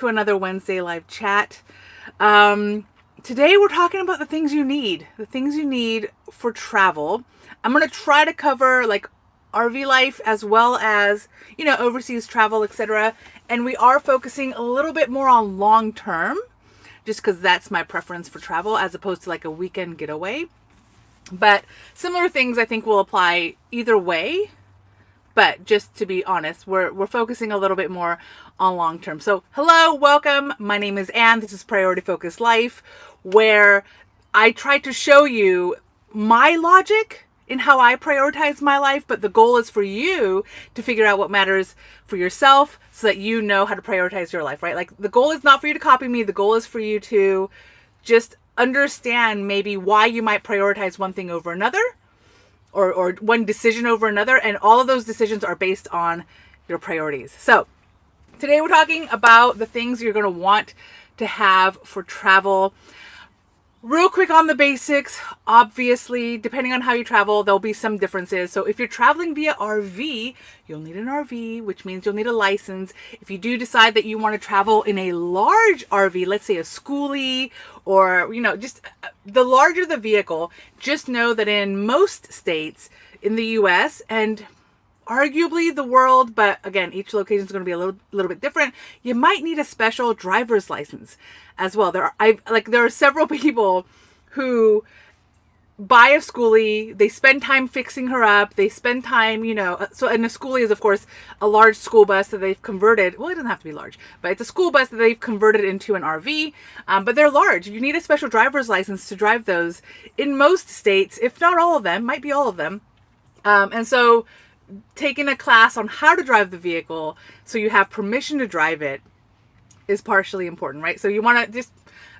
to another Wednesday live chat. Today we're talking about the things you need for travel. I'm going to try to cover like RV life as well as, overseas travel, etc. And we are focusing a little bit more on long term, just because that's my preference for travel as opposed to like a weekend getaway. But similar things I think will apply either way. But just to be honest, we're focusing a little bit more on long term. So hello, welcome. My name is Anne. This is Priority Focused Life, where I try to show you my logic in how I prioritize my life. But the goal is for you to figure out what matters for yourself so that you know how to prioritize your life, right? Like the goal is not for you to copy me. The goal is for you to just understand maybe why you might prioritize one thing over another. Or one decision over another, and all of those decisions are based on your priorities. So today we're talking about the things you're going to want to have for travel. Real quick on the basics, obviously, depending on how you travel, there'll be some differences. So if you're traveling via RV, you'll need an RV, which means you'll need a license. If you do decide that you want to travel in a large RV, let's say a schoolie, or, just the larger the vehicle, just know that in most states in the US and arguably the world, but again, each location is going to be a little bit different. You might need a special driver's license as well. There are several people who buy a schoolie, they spend time fixing her up, they spend time, and a schoolie is of course a large school bus that they've converted. Well, it doesn't have to be large, but it's a school bus that they've converted into an RV. But they're large. You need a special driver's license to drive those in most states, if not all of them, might be all of them. And so taking a class on how to drive the vehicle so you have permission to drive it is partially important, right? So you want to just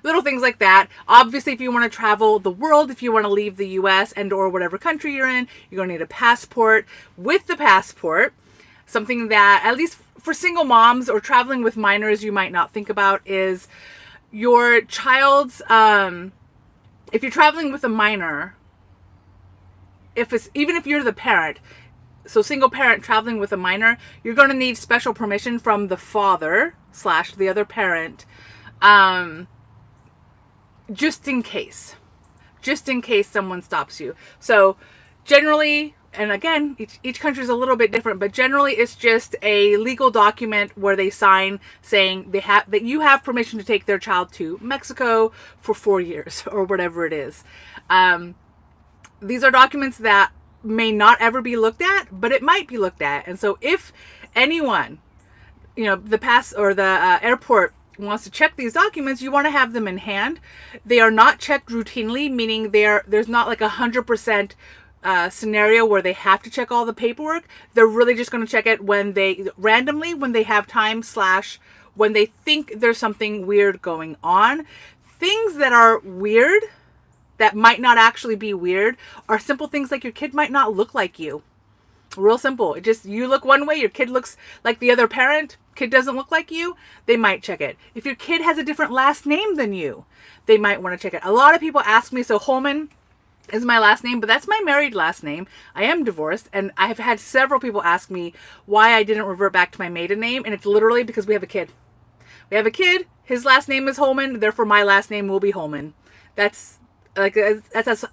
little things like that. Obviously, if you want to travel the world, if you want to leave the US and or whatever country you're in, you're going to need a passport. With the passport, something that at least for single moms or traveling with minors you might not think about is your child's if you're traveling with a minor, even if you're the parent, so single parent traveling with a minor, you're going to need special permission from the father / the other parent, just in case someone stops you. So generally, and again, each country is a little bit different, but generally it's just a legal document where they sign saying that you have permission to take their child to Mexico for 4 years or whatever it is. These are documents that may not ever be looked at, but it might be looked at. And so if anyone, the airport wants to check these documents, you want to have them in hand. They are not checked routinely, meaning there's not like 100% scenario where they have to check all the paperwork. They're really just going to check it when they have time / when they think there's something weird going on. Things that are weird that might not actually be weird are simple things like your kid might not look like you. Real simple. It just, you look one way, your kid looks like the other parent, kid doesn't look like you, they might check it. If your kid has a different last name than you, they might want to check it. A lot of people ask me, so Holman is my last name, but that's my married last name. I am divorced, and I've had several people ask me why I didn't revert back to my maiden name, and it's literally because we have a kid. We have a kid, his last name is Holman, therefore my last name will be Holman. That's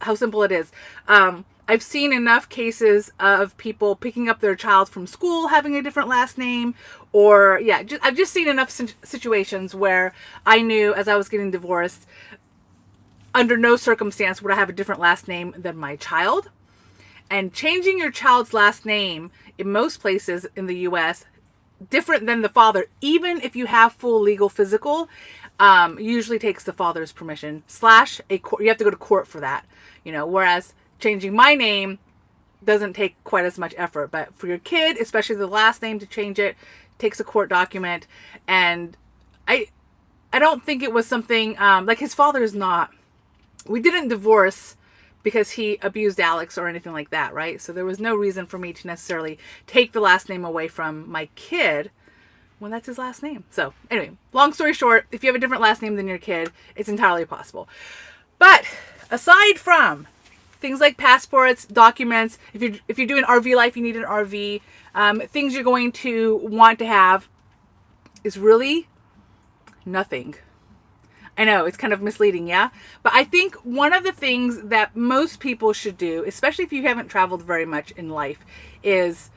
how simple it is. I've seen enough cases of people picking up their child from school having a different last name, or I've just seen enough situations where I knew as I was getting divorced, under no circumstance would I have a different last name than my child. And changing your child's last name in most places in the US, different than the father, even if you have full legal physical, usually takes the father's permission / you have to go to court for that, whereas changing my name doesn't take quite as much effort. But for your kid, especially the last name, to change it takes a court document. And I don't think it was something like his father is not, we didn't divorce because he abused Alex or anything like that, right? So there was no reason for me to necessarily take the last name away from my kid when that's his last name. So anyway, long story short, if you have a different last name than your kid, it's entirely possible. But aside from things like passports, documents, if you're doing RV life, you need an RV. Things you're going to want to have is really nothing. I know it's kind of misleading, yeah? But I think one of the things that most people should do, especially if you haven't traveled very much in life, is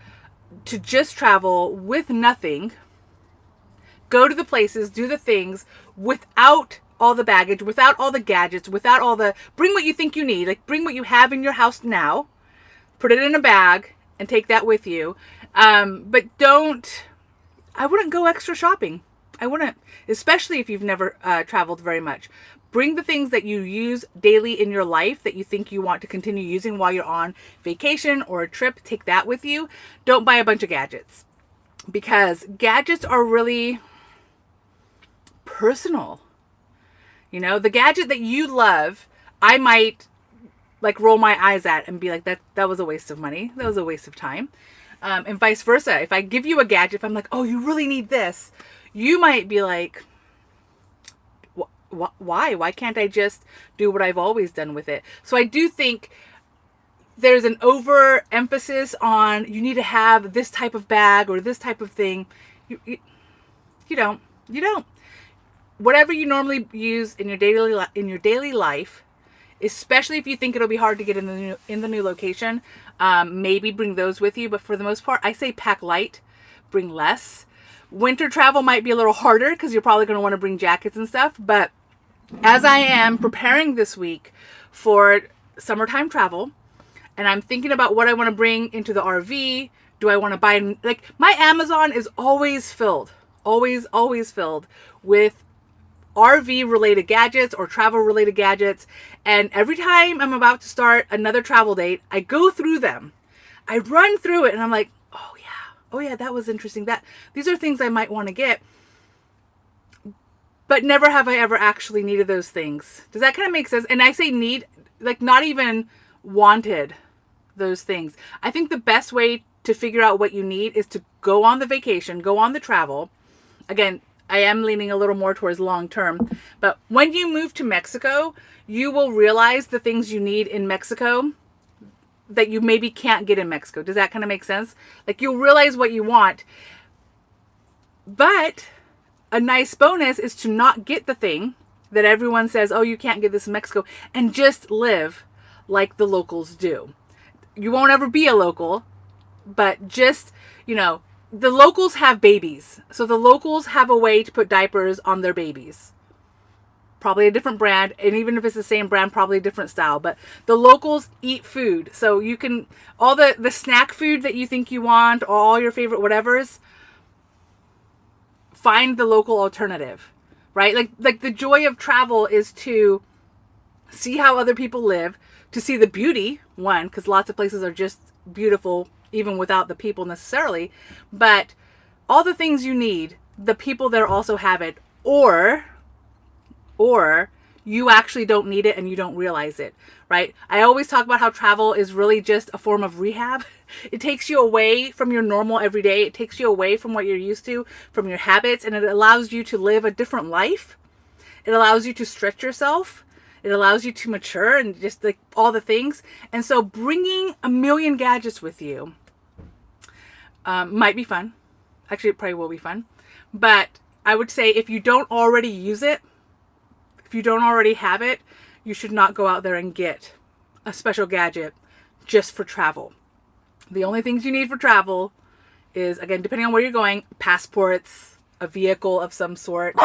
to just travel with nothing, go to the places, do the things without all the baggage, without all the gadgets, without all the, bring what you think you need, like bring what you have in your house now, put it in a bag and take that with you. But I wouldn't go extra shopping. I wouldn't, especially if you've never traveled very much. Bring the things that you use daily in your life that you think you want to continue using while you're on vacation or a trip. Take that with you. Don't buy a bunch of gadgets, because gadgets are really personal. You know, the gadget that you love, I might like roll my eyes at and be like, that was a waste of money. That was a waste of time. And vice versa. If I give you a gadget, if I'm like, oh, you really need this, you might be like, why? Why can't I just do what I've always done with it? So I do think there's an overemphasis on you need to have this type of bag or this type of thing. You don't. You don't. Whatever you normally use in your daily life, especially if you think it'll be hard to get in the new location, maybe bring those with you. But for the most part, I say pack light, bring less. Winter travel might be a little harder because you're probably going to want to bring jackets and stuff. But as I am preparing this week for summertime travel, and I'm thinking about what I want to bring into the RV, do I want to buy, like my Amazon is always filled, always filled with RV related gadgets or travel related gadgets. And every time I'm about to start another travel date, I go through them. I run through it and I'm like, oh yeah, that was interesting. These are things I might want to get. But never have I ever actually needed those things. Does that kind of make sense? And I say need, like not even wanted those things. I think the best way to figure out what you need is to go on the vacation, go on the travel. Again, I am leaning a little more towards long term. But when you move to Mexico, you will realize the things you need in Mexico that you maybe can't get in Mexico. Does that kind of make sense? Like you'll realize what you want. But a nice bonus is to not get the thing that everyone says, oh, you can't get this in Mexico, and just live like the locals do. You won't ever be a local, but just, the locals have babies. So the locals have a way to put diapers on their babies. Probably a different brand. And even if it's the same brand, probably a different style. But the locals eat food. So you can, all the snack food that you think you want, or all your favorite whatevers, find the local alternative, right? Like the joy of travel is to see how other people live, to see the beauty, one, because lots of places are just beautiful even without the people necessarily, but all the things you need, the people there also have it, or you actually don't need it and you don't realize it, right? I always talk about how travel is really just a form of rehab. It takes you away from your normal everyday. It takes you away from what you're used to, from your habits, and it allows you to live a different life. It allows you to stretch yourself. It allows you to mature and just like all the things. And so bringing a million gadgets with you might be fun. Actually, it probably will be fun. But I would say if you don't already use it, if you don't already have it, you should not go out there and get a special gadget just for travel. The only things you need for travel is, again, depending on where you're going, passports, a vehicle of some sort.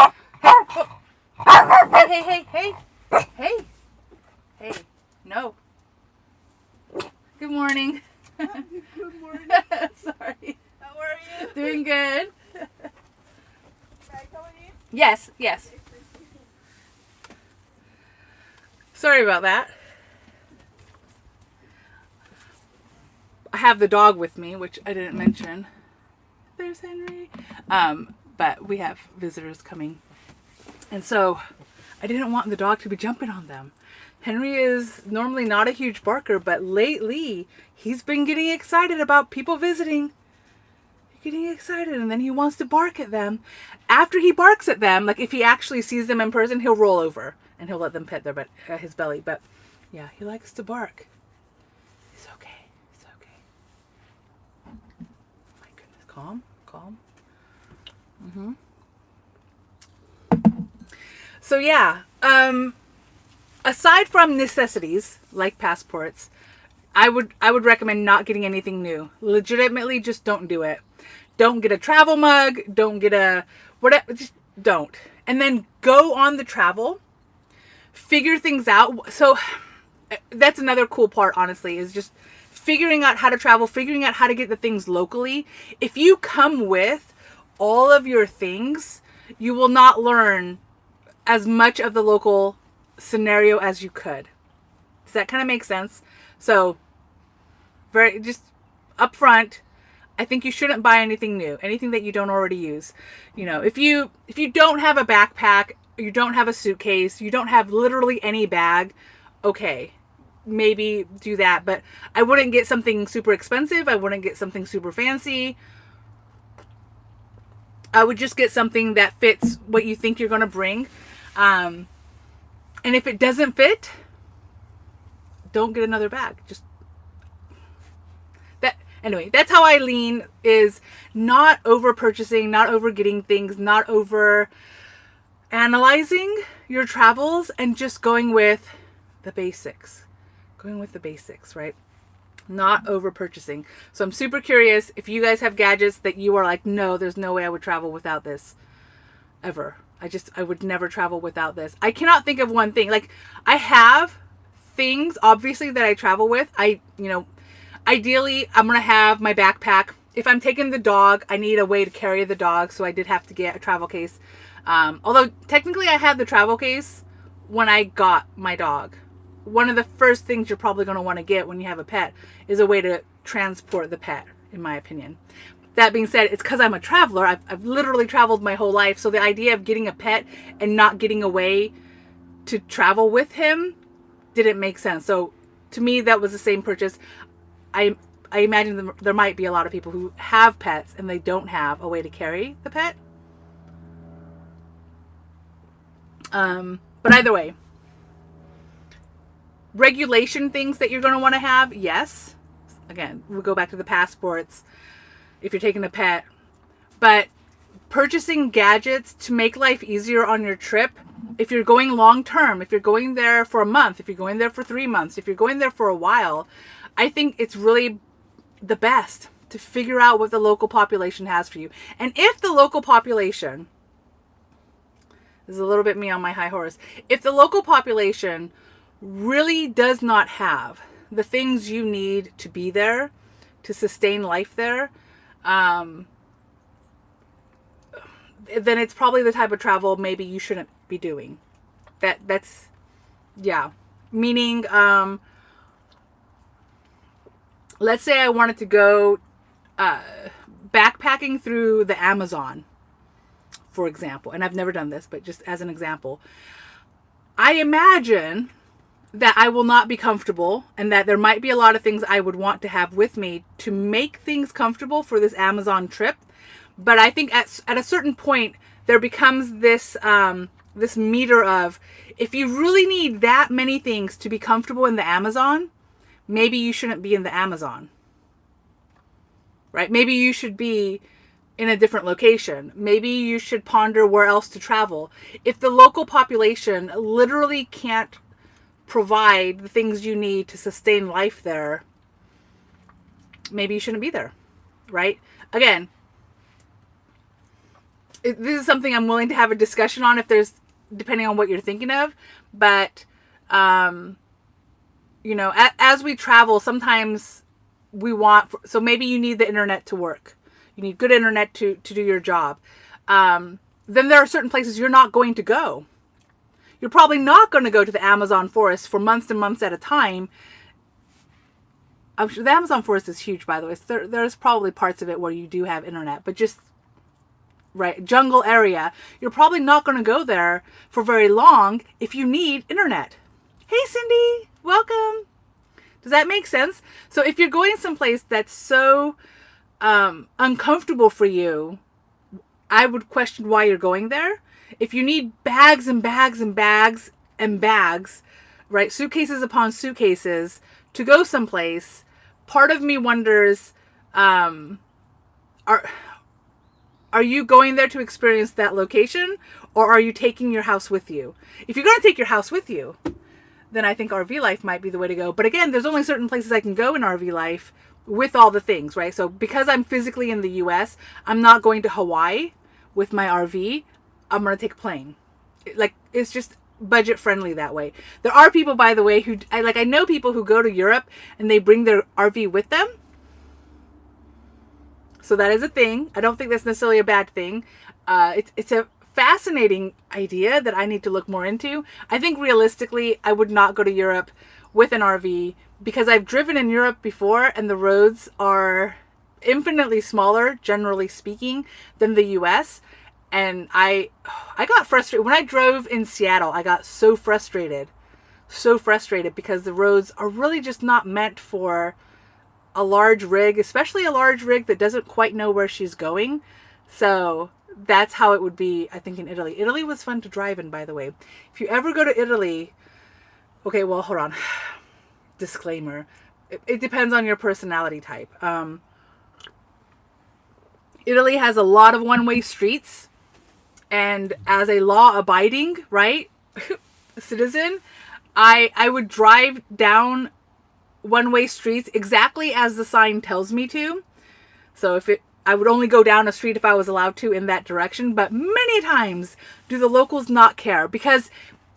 Hey, no. Good morning. Good morning. Sorry. How are you? Doing good. Can I come in? Yes. Sorry about that. I have the dog with me, which I didn't mention. There's Henry. But we have visitors coming. And so I didn't want the dog to be jumping on them. Henry is normally not a huge barker, but lately he's been getting excited about people visiting. Getting excited, and then he wants to bark at them. After he barks at them, like if he actually sees them in person, he'll roll over and he'll let them pet his belly. But yeah, he likes to bark. It's okay. My goodness, calm. So yeah, aside from necessities like passports, I would recommend not getting anything new. Legitimately, just don't do it. Don't get a travel mug. Don't get a whatever. Just don't. And then go on the travel. Figure things out. So that's another cool part, honestly, is just figuring out how to travel, figuring out how to get the things locally. If you come with all of your things, you will not learn as much of the local scenario as you could. Does that kind of make sense? So, very just upfront, I think you shouldn't buy anything new, anything that you don't already use. If you don't have a backpack, you don't have a suitcase, you don't have literally any bag, okay, maybe do that. But I wouldn't get something super expensive. I wouldn't get something super fancy. I would just get something that fits what you think you're going to bring. And if it doesn't fit, don't get another bag. Just that. Anyway, that's how I lean, is not over purchasing, not over getting things, not over analyzing your travels, and just going with the basics. Going with the basics, right? Not over purchasing. So I'm super curious if you guys have gadgets that you are like, no, there's no way I would travel without this ever. I would never travel without this. I cannot think of one thing. Like, I have things obviously that I travel with. Ideally I'm going to have my backpack. If I'm taking the dog, I need a way to carry the dog. So I did have to get a travel case. Although technically I had the travel case when I got my dog. One of the first things you're probably going to want to get when you have a pet is a way to transport the pet, in my opinion. That being said, it's because I'm a traveler. I've literally traveled my whole life. So the idea of getting a pet and not getting a way to travel with him didn't make sense. So to me, that was the same purchase. I imagine there might be a lot of people who have pets and they don't have a way to carry the pet. But either way, regulation things that you're going to want to have, yes. Again, we'll go back to the passports if you're taking a pet. But purchasing gadgets to make life easier on your trip, if you're going long term, if you're going there for a month, if you're going there for 3 months, if you're going there for a while, I think it's really the best to figure out what the local population has for you. And if the local population, this is a little bit me on my high horse, if the local population really does not have the things you need to be there, to sustain life there, then it's probably the type of travel maybe you shouldn't be doing. That's meaning, let's say I wanted to go backpacking through the Amazon, for example, and I've never done this, but just as an example, I imagine that I will not be comfortable and that there might be a lot of things I would want to have with me to make things comfortable for this Amazon trip. But I think at a certain point, there becomes this this meter of, if you really need that many things to be comfortable in the Amazon, maybe you shouldn't be in the Amazon, right? Maybe you should be in a different location. Maybe you should ponder where else to travel. If the local population literally can't provide the things you need to sustain life there, maybe you shouldn't be there, right? Again, this is something I'm willing to have a discussion on if there's, depending on what you're thinking of. But, as we travel, sometimes we want, so maybe you need the internet to work. You need good internet to do your job. Then there are certain places you're not going to go. You're probably not going to go to the Amazon forest for months and months at a time. I'm sure the Amazon forest is huge, by the way. So there's probably parts of it where you do have internet, but just right, jungle area, you're probably not going to go there for very long if you need internet. Hey, Cindy, welcome. Does that make sense? So if you're going someplace that's so uncomfortable for you, I would question why you're going there. If you need bags and bags and bags and bags, right, suitcases upon suitcases to go someplace, part of me wonders, Are you going there to experience that location, or are you taking your house with you? If you're going to take your house with you, then I think RV life might be the way to go. But again, there's only certain places I can go in RV life with all the things, right? So because I'm physically in the US, I'm not going to Hawaii with my RV. I'm going to take a plane. Like, it's just budget friendly that way. There are people, by the way, who I know people who go to Europe and they bring their RV with them. So that is a thing. I don't think that's necessarily a bad thing. It's a fascinating idea that I need to look more into. I think realistically, I would not go to Europe with an RV because I've driven in Europe before and the roads are infinitely smaller, generally speaking, than the US. And I got frustrated. When I drove in Seattle, I got so frustrated because the roads are really just not meant for a large rig, especially a large rig that doesn't quite know where she's going. So that's how it would be, I think, in Italy. Italy was fun to drive in, by the way. If you ever go to Italy, okay, well, hold on. Disclaimer. It depends on your personality type. Italy has a lot of one-way streets. And as a law-abiding, right, citizen, I would drive down one-way streets exactly as the sign tells me to. So I would only go down a street if I was allowed to in that direction. But many times do the locals not care because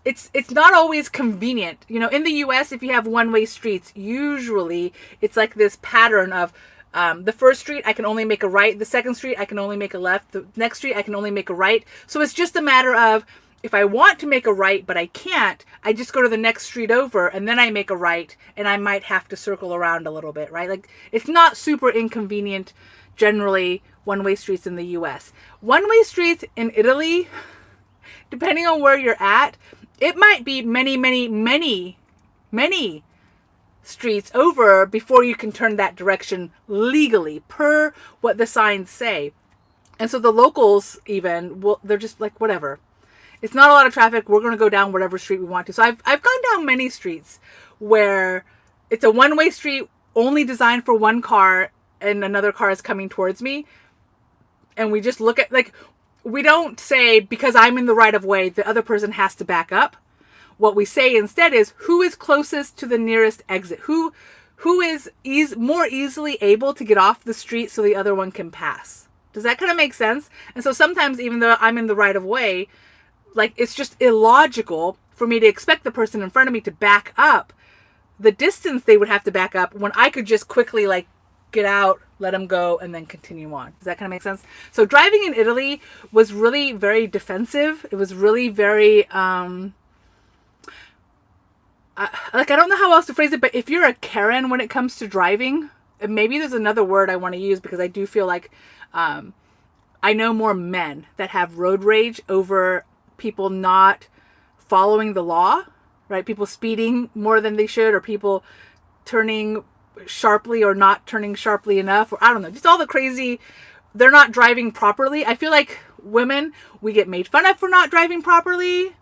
it's not always convenient. You know, in the US, if you have one-way streets, usually it's like this pattern of the first street, I can only make a right. The second street, I can only make a left. The next street, I can only make a right. So it's just a matter of, if I want to make a right, but I can't, I just go to the next street over and then I make a right and I might have to circle around a little bit, right? Like, it's not super inconvenient, generally, one-way streets in the US. One-way streets in Italy, depending on where you're at, it might be many, many, many, many streets over before you can turn that direction legally, per what the signs say. And so the locals even, well, they're just like, whatever. It's not a lot of traffic. We're going to go down whatever street we want to. So I've gone down many streets where it's a one-way street only designed for one car and another car is coming towards me. And we just look at, like, we don't say, because I'm in the right of way, the other person has to back up. What we say instead is, who is closest to the nearest exit? Who is more easily able to get off the street so the other one can pass? Does that kind of make sense? And so sometimes, even though I'm in the right of way, like, it's just illogical for me to expect the person in front of me to back up the distance they would have to back up when I could just quickly, like, get out, let them go, and then continue on. Does that kind of make sense? So driving in Italy was really very defensive. It was really very, I don't know how else to phrase it, but if you're a Karen when it comes to driving, maybe there's another word I want to use, because I do feel like I know more men that have road rage over people not following the law, right? People speeding more than they should, or people turning sharply or not turning sharply enough, or I don't know, just all the crazy, they're not driving properly. I feel like women, we get made fun of for not driving properly,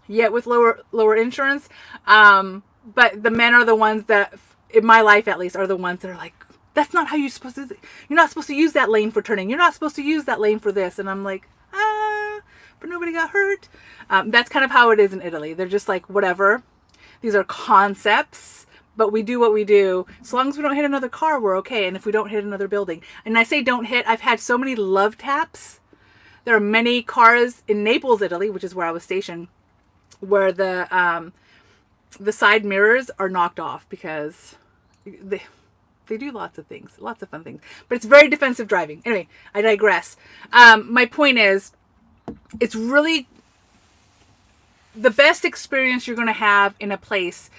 yet with lower insurance. But the men are the ones that, in my life at least, are the ones that are like, that's not how you're supposed to, you're not supposed to use that lane for turning. You're not supposed to use that lane for this. And I'm like, but nobody got hurt. That's kind of how it is in Italy. They're just like, whatever. These are concepts, but we do what we do. As long as we don't hit another car, we're okay. And if we don't hit another building, and I say don't hit, I've had so many love taps. There are many cars in Naples, Italy, which is where I was stationed, where the side mirrors are knocked off because they do lots of things, lots of fun things. But it's very defensive driving. Anyway, I digress. My point is, it's really the best experience you're going to have in a place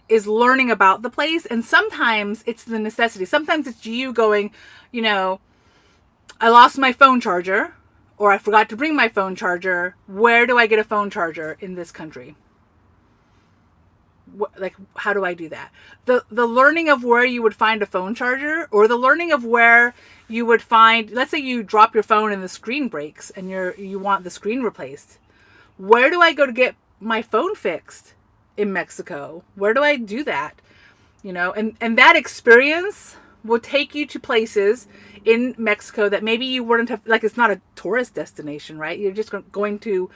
is learning about the place. And sometimes it's the necessity. Sometimes it's you going, you know, I lost my phone charger, or I forgot to bring my phone charger. Where do I get a phone charger in this country? Like, how do I do that? The learning of where you would find a phone charger, or the learning of where you would find, let's say you drop your phone and the screen breaks and you want the screen replaced. Where do I go to get my phone fixed in Mexico? Where do I do that? You know, and that experience, will take you to places in Mexico that maybe you wouldn't have, like, it's not a tourist destination, right? You're just going to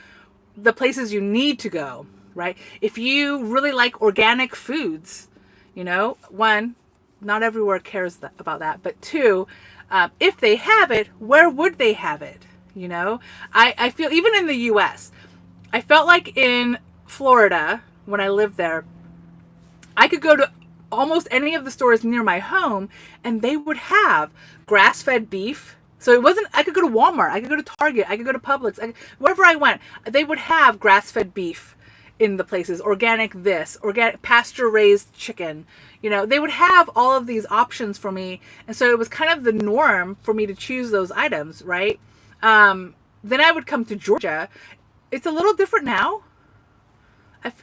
the places you need to go, right? If you really like organic foods, one, not everywhere cares about that, but two, if they have it, where would they have it? I feel even in the US, I felt like in Florida, when I lived there, I could go to almost any of the stores near my home and they would have grass-fed beef. So it wasn't, I could go to Walmart, I could go to Target, I could go to Publix, wherever I went, they would have grass-fed beef in the places, organic this, organic pasture-raised chicken. They would have all of these options for me. And so it was kind of the norm for me to choose those items, right? Then I would come to Georgia. It's a little different now.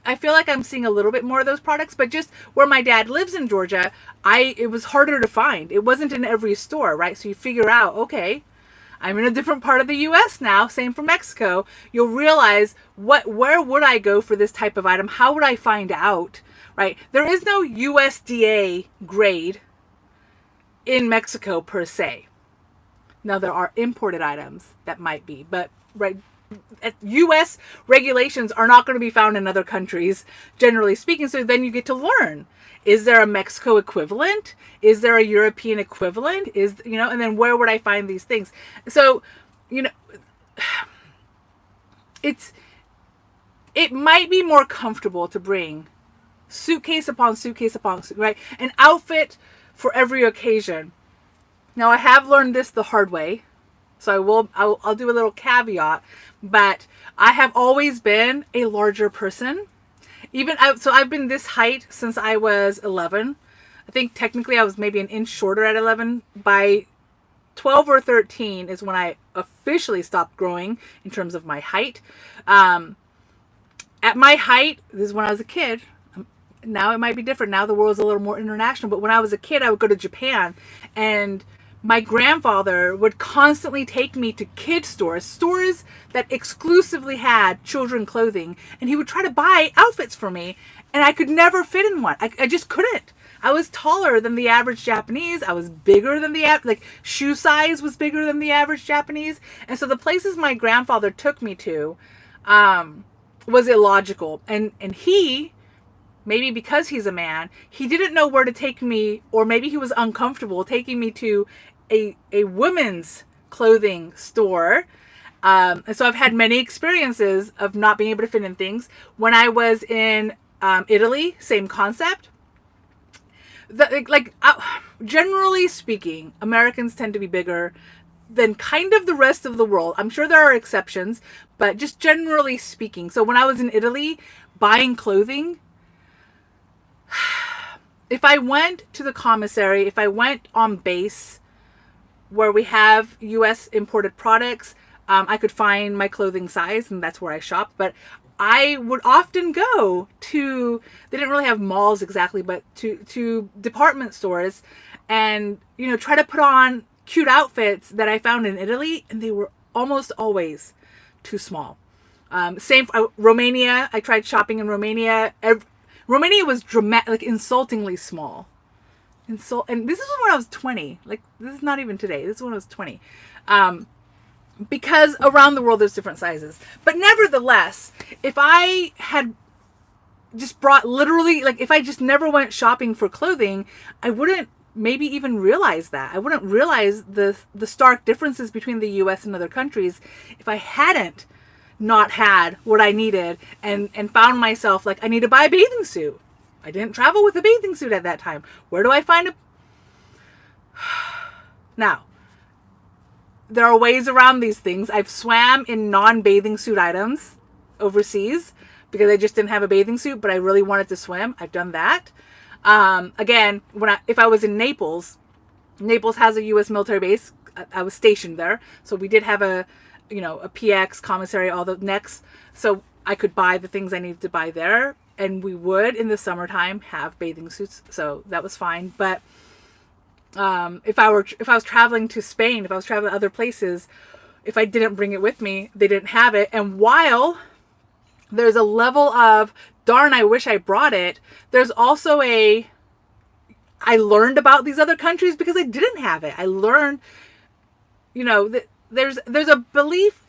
I feel like I'm seeing a little bit more of those products, but just where my dad lives in Georgia, it was harder to find. It wasn't in every store, right? So you figure out, okay, I'm in a different part of the US now, same for Mexico. You'll realize where would I go for this type of item? How would I find out, right? There is no USDA grade in Mexico per se. Now there are imported items that might be, but right, U.S. regulations are not going to be found in other countries, generally speaking. So then you get to learn. Is there a Mexico equivalent? Is there a European equivalent? And then where would I find these things? So, it might be more comfortable to bring suitcase upon suitcase upon suitcase, right? An outfit for every occasion. Now I have learned this the hard way. So I'll do a little caveat, but I have always been a larger person. So I've been this height since I was 11. I think technically I was maybe an inch shorter at 11. By 12 or 13 is when I officially stopped growing in terms of my height. At my height, this is when I was a kid. Now it might be different. Now the world's a little more international. But when I was a kid, I would go to Japan, and my grandfather would constantly take me to kid stores that exclusively had children clothing, and he would try to buy outfits for me, and I could never fit in one. I just couldn't. I was taller than the average Japanese. I was bigger than shoe size was bigger than the average Japanese. And so the places my grandfather took me to was illogical. And he, maybe because he's a man, he didn't know where to take me, or maybe he was uncomfortable taking me to a women's clothing store. And so I've had many experiences of not being able to fit in things. When I was in Italy, same concept. Generally speaking, Americans tend to be bigger than kind of the rest of the world. I'm sure there are exceptions, but just generally speaking. So when I was in Italy buying clothing, if I went to the commissary, if I went on base where we have U.S. imported products, I could find my clothing size, and that's where I shop. But I would often go to, they didn't really have malls exactly, but to department stores and, try to put on cute outfits that I found in Italy, and they were almost always too small. Same for Romania. I tried shopping in Romania. Romania was insultingly small. And this is when I was 20. This is not even today. This is when I was 20. Because around the world there's different sizes. But nevertheless, if I had just brought if I just never went shopping for clothing, I wouldn't maybe even realize that. I wouldn't realize the stark differences between the US and other countries if I hadn't not had what I needed and found myself I need to buy a bathing suit. I didn't travel with a bathing suit at that time. Where do I find a... Now, there are ways around these things. I've swam in non-bathing suit items overseas because I just didn't have a bathing suit, but I really wanted to swim. I've done that. Again, if I was in Naples has a U.S. military base. I was stationed there, so we did have a PX, commissary, all the necks. So I could buy the things I needed to buy there. And we would, in the summertime, have bathing suits. So that was fine. But if I was traveling to Spain, if I was traveling to other places, if I didn't bring it with me, they didn't have it. And while there's a level of, darn, I wish I brought it, there's also I learned about these other countries because I didn't have it. I learned, that there's a belief.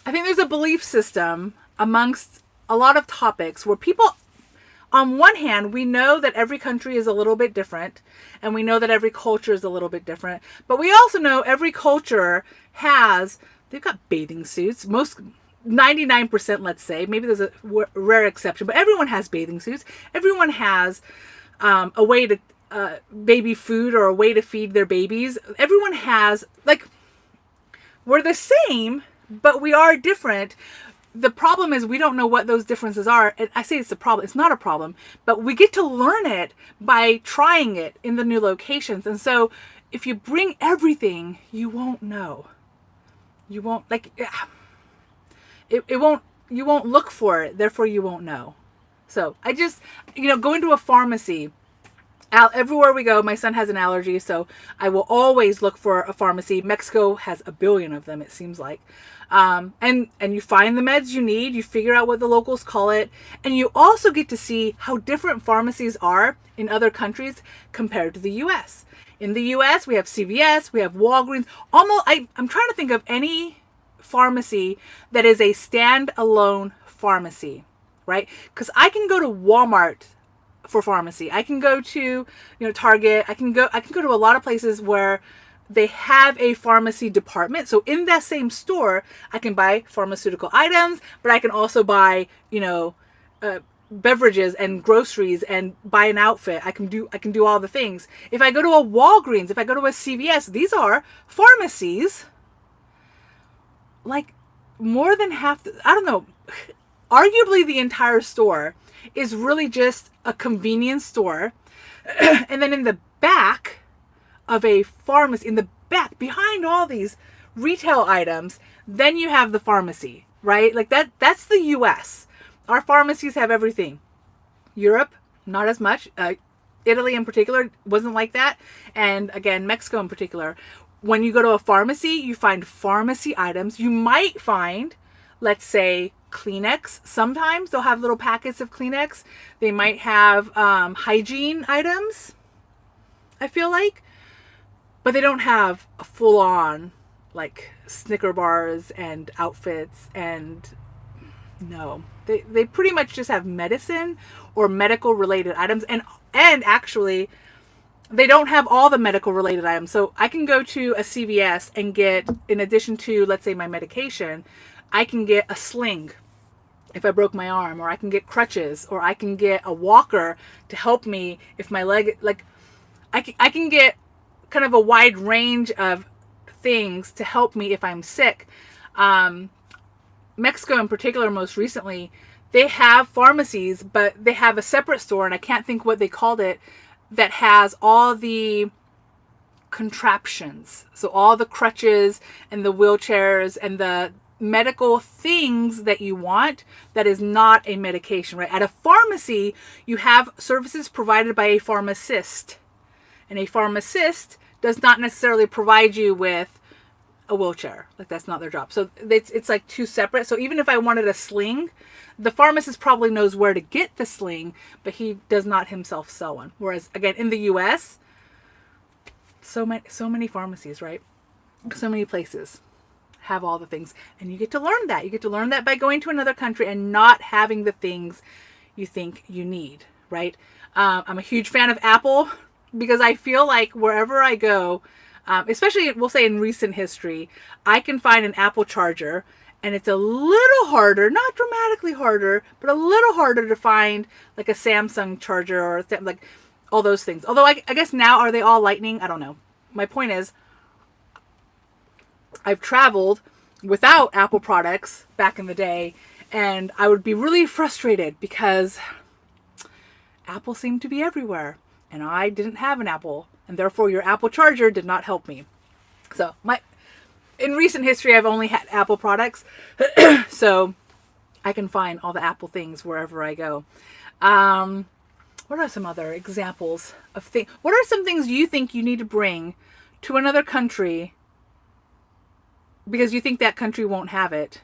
I think there's a belief system amongst a lot of topics where people, on one hand, we know that every country is a little bit different, and we know that every culture is a little bit different, but we also know every culture they've got bathing suits. Most 99%, let's say, maybe there's a rare exception, but everyone has bathing suits. Everyone has a way to baby food or a way to feed their babies. Everyone has, like, we're the same, but we are different. The problem is we don't know what those differences are. And I say it's a problem. It's not a problem, but we get to learn it by trying it in the new locations. And so if you bring everything, you won't know. You won't, like, it won't, you won't look for it. Therefore you won't know. So I just, go into a pharmacy. Everywhere we go, my son has an allergy, so I will always look for a pharmacy. Mexico has a billion of them, it seems like. And you find the meds you need, you figure out what the locals call it, and you also get to see how different pharmacies are in other countries compared to the US. In the US, we have CVS, we have Walgreens. I'm trying to think of any pharmacy that is a standalone pharmacy, right? Because I can go to Walmart for pharmacy. I can go to, Target. I can go to a lot of places where they have a pharmacy department. So in that same store, I can buy pharmaceutical items, but I can also buy, beverages and groceries and buy an outfit. I can do all the things. If I go to a Walgreens, if I go to a CVS, these are pharmacies. Like more than half, I don't know, arguably the entire store is really just a convenience store. And then in the back of a pharmacy, in the back, behind all these retail items, then you have the pharmacy, right? Like that's the US. Our pharmacies have everything. Europe, not as much. Italy in particular wasn't like that. And again, Mexico in particular. When you go to a pharmacy, you find pharmacy items. You might find, let's say, Kleenex. Sometimes they'll have little packets of Kleenex. They might have hygiene items, I feel like. But they don't have a full-on, like, Snicker bars and outfits and... No. They pretty much just have medicine or medical-related items. And actually... they don't have all the medical related items. So I can go to a CVS and get, in addition to, let's say, my medication, I can get a sling if I broke my arm, or I can get crutches, or I can get a walker to help me if my leg, like, I can get kind of a wide range of things to help me if I'm sick. Mexico in particular, most recently, they have pharmacies, but they have a separate store, and I can't think what they called it, that has all the contraptions. So all the crutches and the wheelchairs and the medical things that you want that is not a medication, right? At a pharmacy, you have services provided by a pharmacist. And a pharmacist does not necessarily provide you with a wheelchair. Like, that's not their job. So it's like two separate. So even if I wanted a sling, the pharmacist probably knows where to get the sling, but he does not himself sell one. Whereas, again, in the US, so many pharmacies, right? So many places have all the things. And you get to learn that. You get to learn that by going to another country and not having the things you think you need, right? I'm a huge fan of Apple because I feel like wherever I go, especially, we'll say in recent history, I can find an Apple charger, and it's a little harder, not dramatically harder, but a little harder to find like a Samsung charger or like all those things. Although I guess now, are they all lightning? I don't know. My point is, I've traveled without Apple products back in the day, and I would be really frustrated because Apple seemed to be everywhere, and I didn't have an Apple, and therefore your Apple charger did not help me. So in recent history, I've only had Apple products, so I can find all the Apple things wherever I go. What are some other examples of things? What are some things you think you need to bring to another country because you think that country won't have it?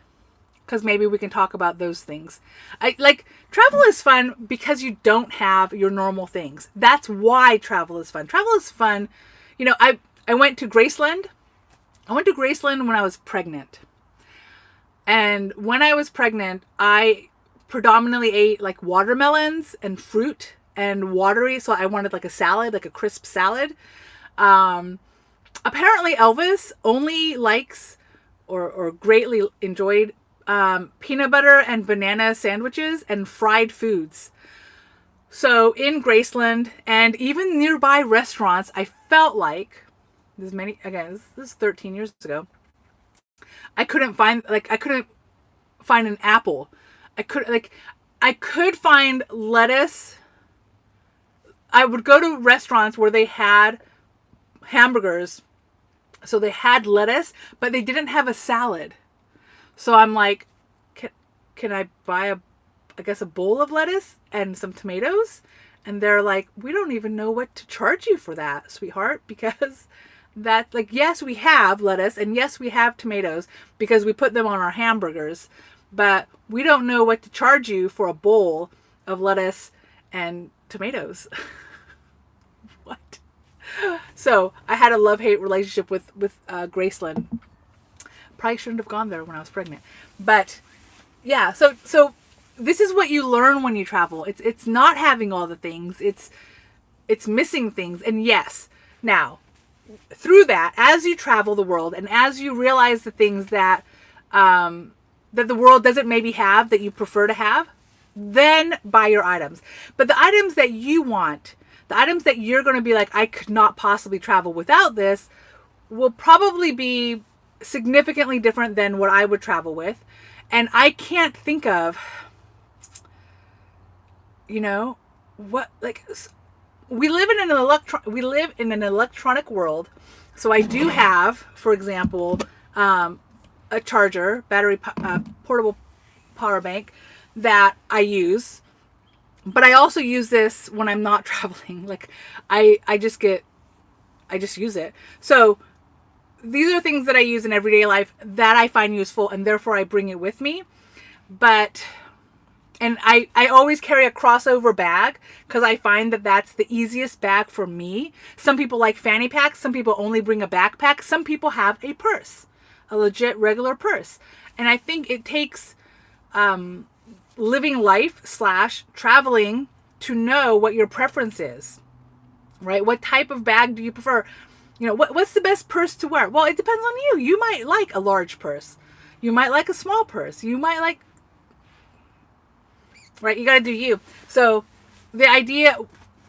because maybe we can talk about those things. Travel is fun because you don't have your normal things. That's why travel is fun. Travel is fun. I went to Graceland. I went to Graceland when I was pregnant. And when I was pregnant, I predominantly ate like watermelons and fruit and watery. So I wanted like a salad, like a crisp salad. Apparently Elvis only likes or greatly enjoyed peanut butter and banana sandwiches and fried foods. So in Graceland and even nearby restaurants, I felt like this is 13 years ago. I couldn't find an apple. I could find lettuce. I would go to restaurants where they had hamburgers. So they had lettuce, but they didn't have a salad. So I'm like, can I buy a bowl of lettuce and some tomatoes? And they're like, we don't even know what to charge you for that, sweetheart, because that's like, yes, we have lettuce and yes, we have tomatoes because we put them on our hamburgers, but we don't know what to charge you for a bowl of lettuce and tomatoes. What? So I had a love-hate relationship with Graceland. Probably shouldn't have gone there when I was pregnant, but yeah. So this is what you learn when you travel. It's not having all the things. It's missing things. And yes, now through that, as you travel the world and as you realize the things that that the world doesn't maybe have that you prefer to have, then buy your items. But the items that you want, the items that you're going to be like, I could not possibly travel without this, will probably be significantly different than what I would travel with. And I can't think of, what, like, we live in an electronic world. So I do have, for example, a charger, portable power bank that I use. But I also use this when I'm not traveling. Like I just use it. So these are things that I use in everyday life that I find useful, and therefore I bring it with me. And I always carry a crossover bag because I find that that's the easiest bag for me. Some people like fanny packs. Some people only bring a backpack. Some people have a purse, a legit regular purse. And I think it takes living life / traveling to know what your preference is, right? What type of bag do you prefer? What's the best purse to wear? Well, it depends on you. You might like a large purse. You might like a small purse. You might like, right? You got to do you. So the idea,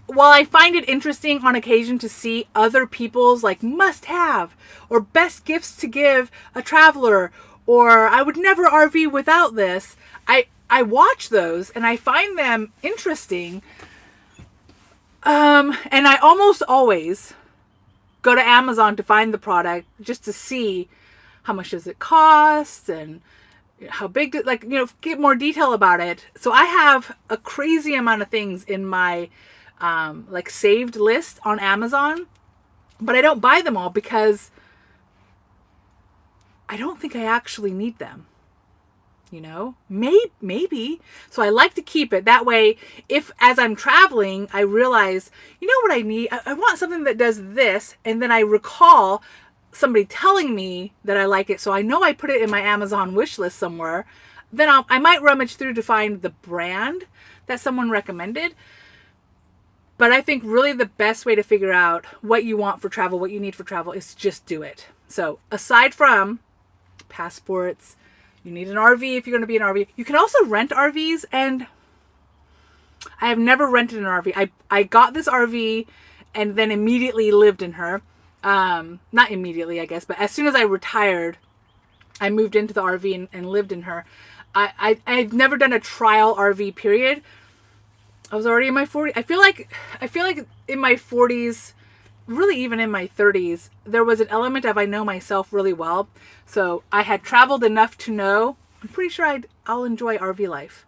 while I find it interesting on occasion to see other people's like must have or best gifts to give a traveler, or I would never RV without this, I watch those and I find them interesting. And I almost always go to Amazon to find the product just to see how much does it cost and how big, get more detail about it. So I have a crazy amount of things in my saved list on Amazon, but I don't buy them all because I don't think I actually need them. Maybe. So I like to keep it that way. If as I'm traveling, I realize, what I need, I want something that does this. And then I recall somebody telling me that I like it. So I know I put it in my Amazon wish list somewhere. Then I might rummage through to find the brand that someone recommended. But I think really the best way to figure out what you want for travel, what you need for travel, is just do it. So aside from passports, you need an RV if you're going to be an RV. You can also rent RVs, and I have never rented an RV. I got this RV and then immediately lived in her. Not immediately, I guess, but as soon as I retired, I moved into the RV and lived in her. I've never done a trial RV period. I was already in my 40s. I feel like in my 40s, really even in my 30s, there was an element of I know myself really well. So I had traveled enough to know I'm pretty sure I'll enjoy RV life.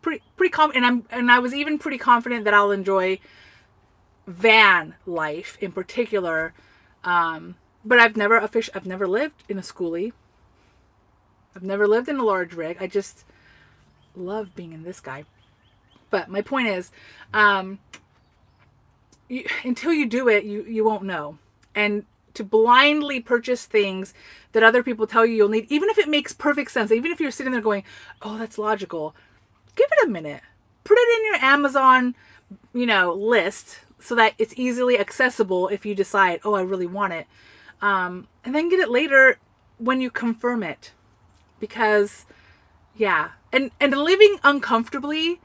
Pretty and I was even pretty confident that I'll enjoy van life in particular. But I've never lived in a schoolie. I've never lived in a large rig. I just love being in this guy. But my point is, until you do it, you won't know. And to blindly purchase things that other people tell you you'll need, even if it makes perfect sense, even if you're sitting there going, oh, that's logical, give it a minute. Put it in your Amazon, list so that it's easily accessible if you decide, oh, I really want it. And then get it later when you confirm it. Because, yeah. And living uncomfortably,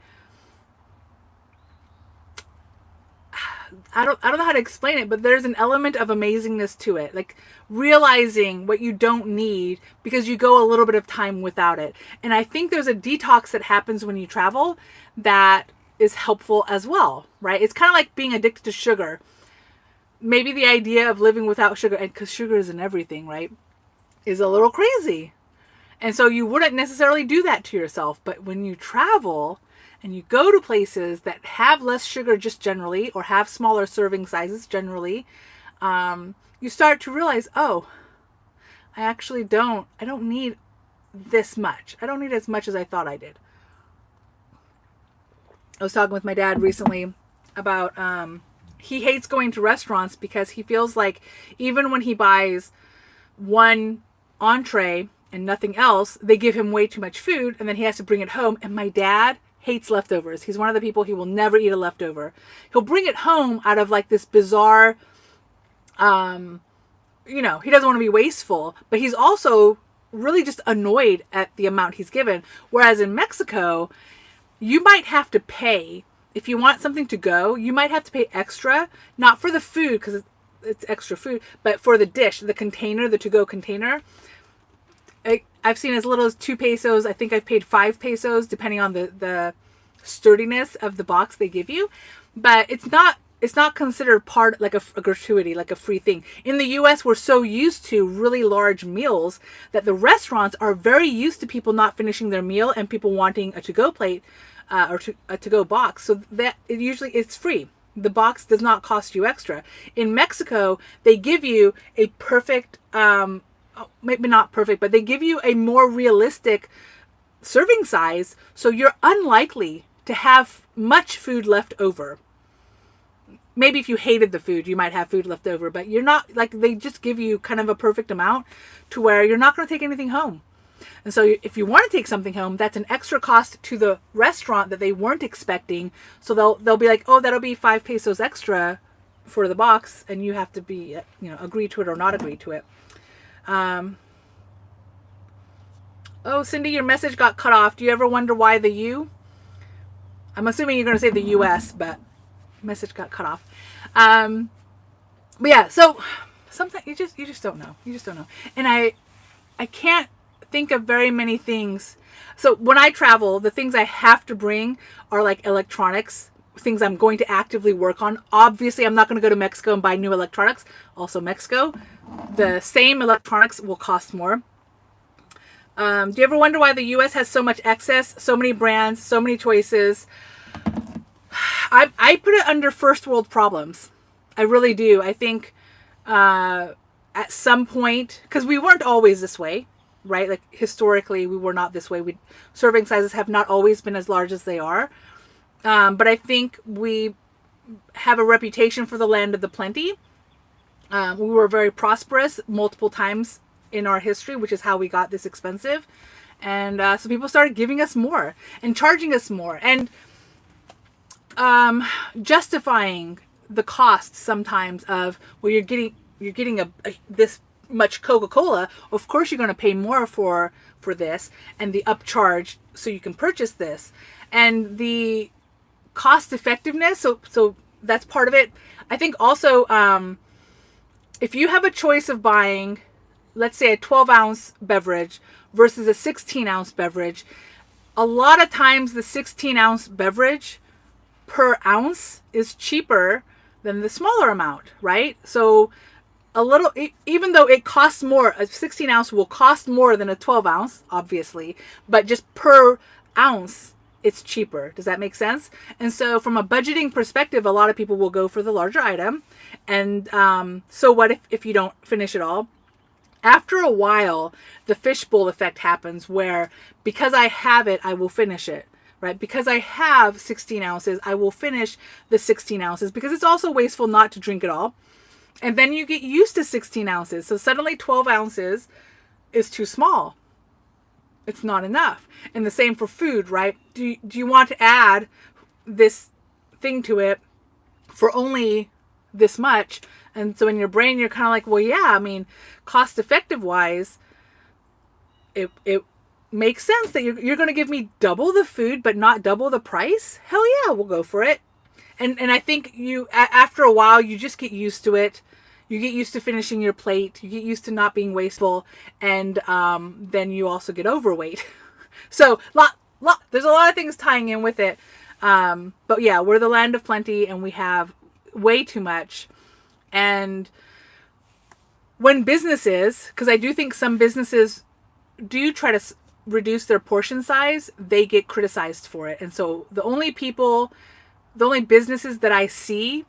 I don't know how to explain it, but there's an element of amazingness to it. Like realizing what you don't need because you go a little bit of time without it. And I think there's a detox that happens when you travel that is helpful as well, right? It's kind of like being addicted to sugar. Maybe the idea of living without sugar, and because sugar is in everything, right, is a little crazy. And so you wouldn't necessarily do that to yourself. But when you travel and you go to places that have less sugar just generally, or have smaller serving sizes generally, you start to realize, oh, I don't need this much. I don't need as much as I thought I did. I was talking with my dad recently about, he hates going to restaurants because he feels like even when he buys one entree and nothing else, they give him way too much food and then he has to bring it home. And my dad hates leftovers. He's one of the people, he will never eat a leftover. He'll bring it home out of like this bizarre, he doesn't want to be wasteful, but he's also really just annoyed at the amount he's given. Whereas in Mexico, you might have to pay, if you want something to go, you might have to pay extra, not for the food because it's extra food, but for the dish, the container, the to-go container. I've seen as little as 2 pesos. I think I've paid 5 pesos depending on the sturdiness of the box they give you. But it's not considered part, like a gratuity, like a free thing. In the US, we're so used to really large meals that the restaurants are very used to people not finishing their meal and people wanting a to-go plate or a to-go box. So that it's free. The box does not cost you extra. In Mexico, they give you a perfect, maybe not perfect, but they give you a more realistic serving size. So you're unlikely to have much food left over. Maybe if you hated the food, you might have food left over, but you're not, like, they just give you kind of a perfect amount to where you're not going to take anything home. And so if you want to take something home, that's an extra cost to the restaurant that they weren't expecting. So they'll be like, oh, that'll be 5 pesos extra for the box. And you have to be, agree to it or not agree to it. Oh, Cindy, your message got cut off. Do you ever wonder why the U? I'm assuming you're going to say the US, but message got cut off. But yeah, so sometimes you just don't know. You just don't know. And I can't think of very many things. So when I travel, the things I have to bring are like electronics, things I'm going to actively work on. Obviously, I'm not going to go to Mexico and buy new electronics. Also, Mexico, the same electronics will cost more. Do you ever wonder why the US has so much excess, so many brands, so many choices? I put it under first world problems. I really do. I think at some point, because we weren't always this way, right? Like historically, we were not this way. Serving sizes have not always been as large as they are. But I think we have a reputation for the land of the plenty. We were very prosperous multiple times in our history, which is how we got this expensive. And so people started giving us more and charging us more and justifying the cost sometimes of, well, you're getting this much Coca-Cola. Of course, you're going to pay more for this, and the upcharge so you can purchase this, and the cost effectiveness. So that's part of it. I think also if you have a choice of buying, let's say, a 12-ounce beverage versus a 16-ounce beverage, a lot of times the 16-ounce beverage per ounce is cheaper than the smaller amount, right? So a little, even though it costs more, a 16-ounce will cost more than a 12-ounce, obviously, but just per ounce, it's cheaper. Does that make sense? And so from a budgeting perspective, a lot of people will go for the larger item. And so what if you don't finish it all? After a while, the fishbowl effect happens where because I have it, I will finish it. Right? Because I have 16 ounces, I will finish the 16 ounces because it's also wasteful not to drink it all. And then you get used to 16 ounces. So suddenly 12 ounces is too small. It's not enough. And the same for food, right? Do you want to add this thing to it for only this much? And so in your brain, you're kind of like, well, yeah, I mean, cost effective wise, it makes sense that you're going to give me double the food, but not double the price. Hell yeah, we'll go for it. And I think after a while, you just get used to it. You get used to finishing your plate. You get used to not being wasteful. And then you also get overweight. So there's a lot of things tying in with it. But yeah, we're the land of plenty and we have way too much. And when businesses, because I do think some businesses do try to reduce their portion size, they get criticized for it. And so the only businesses that I see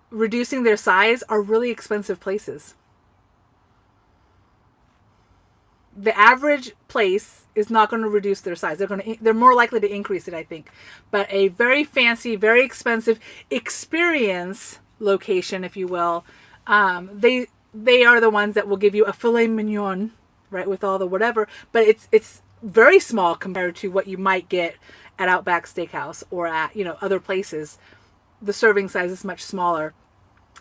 reducing their size are really expensive places. The average place is not going to reduce their size. They're more likely to increase it, I think. But a very fancy, very expensive experience location, if you will, they are the ones that will give you a filet mignon, right, with all the whatever. But it's very small compared to what you might get at Outback Steakhouse or at other places. The serving size is much smaller,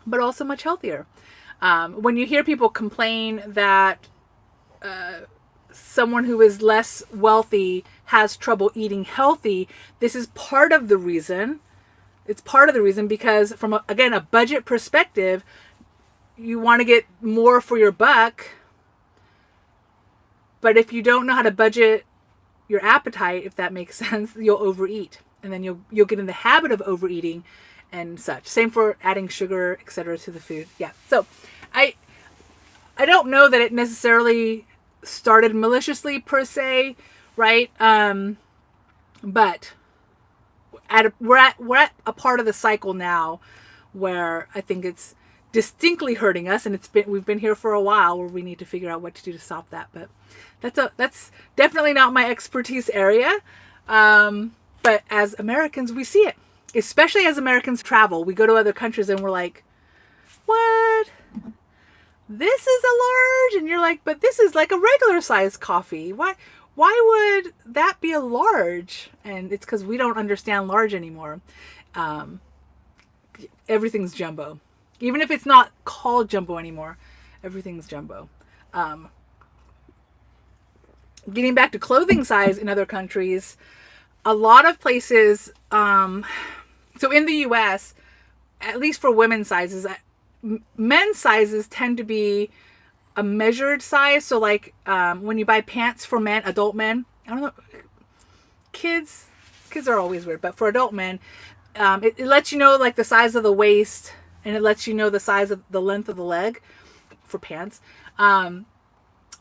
but also much healthier. When you hear people complain that someone who is less wealthy has trouble eating healthy, this is part of the reason. It's part of the reason because from a budget perspective, you want to get more for your buck. But if you don't know how to budget your appetite, if that makes sense, you'll overeat. And then you'll get in the habit of overeating and such. Same for adding sugar, etc. to the food. Yeah. So I don't know that it necessarily started maliciously per se, right? But we're at a part of the cycle now where I think it's distinctly hurting us, and we've been here for a while where we need to figure out what to do to stop that. But that's definitely not my expertise area. But as Americans, we see it, especially as Americans travel. We go to other countries and we're like, what? This is a large? And you're like, but this is like a regular size coffee. Why would that be a large? And it's because we don't understand large anymore. Everything's jumbo. Even if it's not called jumbo anymore, everything's jumbo. Getting back to clothing size in other countries, a lot of places, so in the US, at least for women's sizes, men's sizes tend to be a measured size. So like when you buy pants for men, adult men, I don't know, kids are always weird, but for adult men, it lets you know like the size of the waist, and it lets you know the size of the length of the leg for pants.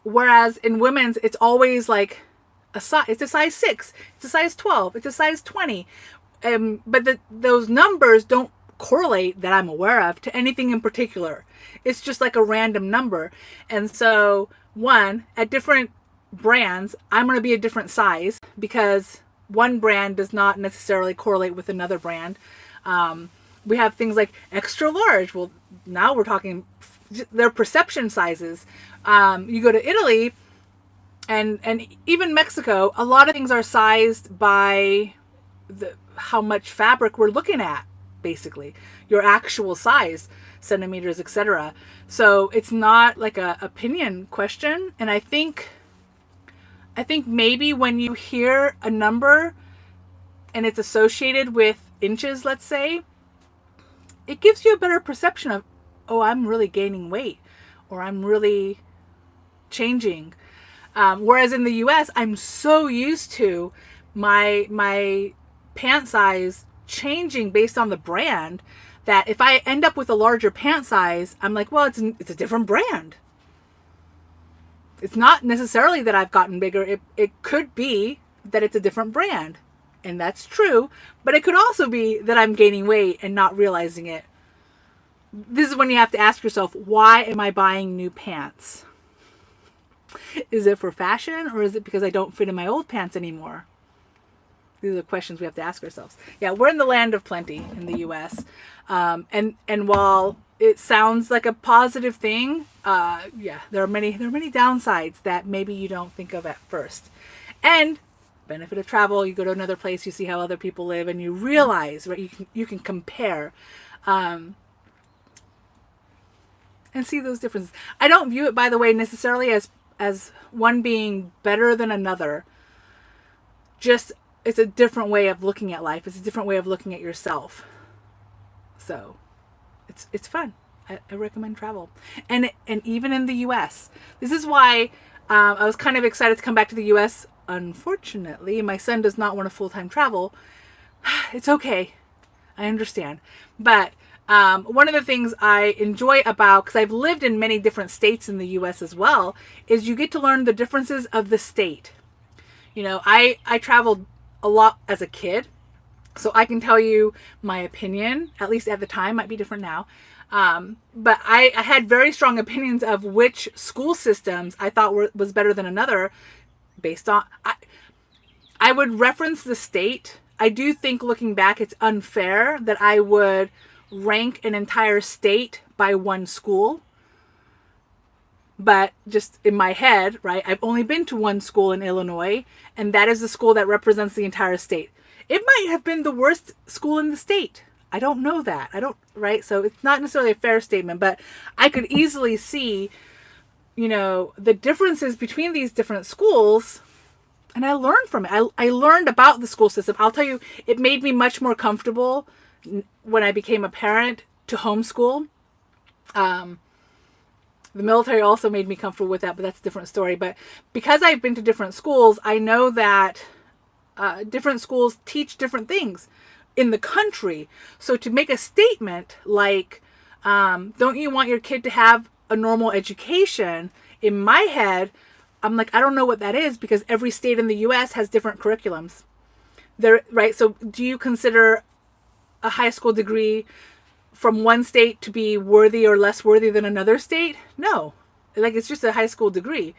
Whereas in women's, it's always like it's a size 6, it's a size 12, it's a size 20. But those numbers don't correlate that I'm aware of to anything in particular. It's just like a random number. And so at different brands, I'm going to be a different size because one brand does not necessarily correlate with another brand. We have things like extra large. Well, now we're talking their perception sizes. You go to Italy and even Mexico, a lot of things are sized by how much fabric we're looking at, basically. Your actual size, centimeters, etc. So it's not like a opinion question. And I think maybe when you hear a number and it's associated with inches, let's say, it gives you a better perception of, oh, I'm really gaining weight, or I'm really changing. Whereas in the US, I'm so used to my pant size changing based on the brand that if I end up with a larger pant size, I'm like, well, it's a different brand. It's not necessarily that I've gotten bigger. It could be that it's a different brand. And that's true. But it could also be that I'm gaining weight and not realizing it. this is when you have to ask yourself, why am I buying new pants? Is it for fashion, or is it because I don't fit in my old pants anymore? These are questions we have to ask ourselves. Yeah, we're in the land of plenty in the U.S. And while it sounds like a positive thing, yeah, there are many downsides that maybe you don't think of at first. And benefit of travel, you go to another place, you see how other people live, and you realize, right? You can compare. And see those differences. I don't view it, by the way, necessarily as one being better than another. Just, it's a different way of looking at life. It's a different way of looking at yourself. So it's fun. I recommend travel. And even in the U.S. This is why I was kind of excited to come back to the U.S. Unfortunately, my son does not want to full-time travel. It's okay. I understand. But one of the things I enjoy about, because I've lived in many different states in the U.S. as well, is you get to learn the differences of the state. You know, I traveled a lot as a kid, so I can tell you my opinion, at least at the time, might be different now. But I had very strong opinions of which school systems I thought was better than another based on, I would reference the state. I do think looking back, it's unfair that I would rank an entire state by one school. But just in my head, right, I've only been to one school in Illinois, and that is the school that represents the entire state. It might have been the worst school in the state. I don't know that. Right? So it's not necessarily a fair statement, but I could easily see, you know, the differences between these different schools, and I learned from it. I learned about the school system. I'll tell you, it made me much more comfortable when I became a parent to homeschool. The military also made me comfortable with that, but that's a different story. But because I've been to different schools, I know that different schools teach different things in the country. So to make a statement like, don't you want your kid to have a normal education? In my head, I'm like, I don't know what that is, because every state in the U.S. has different curriculums. Right? So do you consider a high school degree from one state to be worthy or less worthy than another state? No. Like, it's just a high school degree.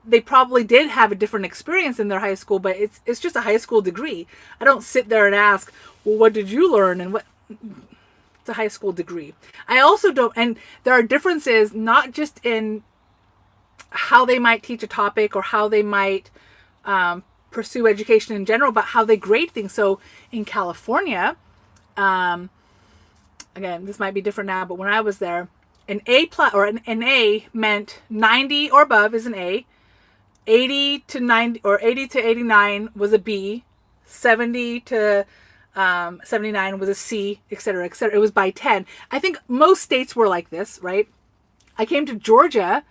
They probably did have a different experience in their high school, but it's just a high school degree. I don't sit there and ask, well, what did you learn? And what? It's a high school degree. I also don't, and there are differences not just in how they might teach a topic or how they might pursue education in general, but how they grade things. So in California, again, this might be different now, but when I was there, an A plus or an A meant 90 or above is an A, 80 to 90 or 80 to 89 was a B, 70 to 79 was a C, etc., etc. It was by 10. I think most states were like this, right? I came to Georgia,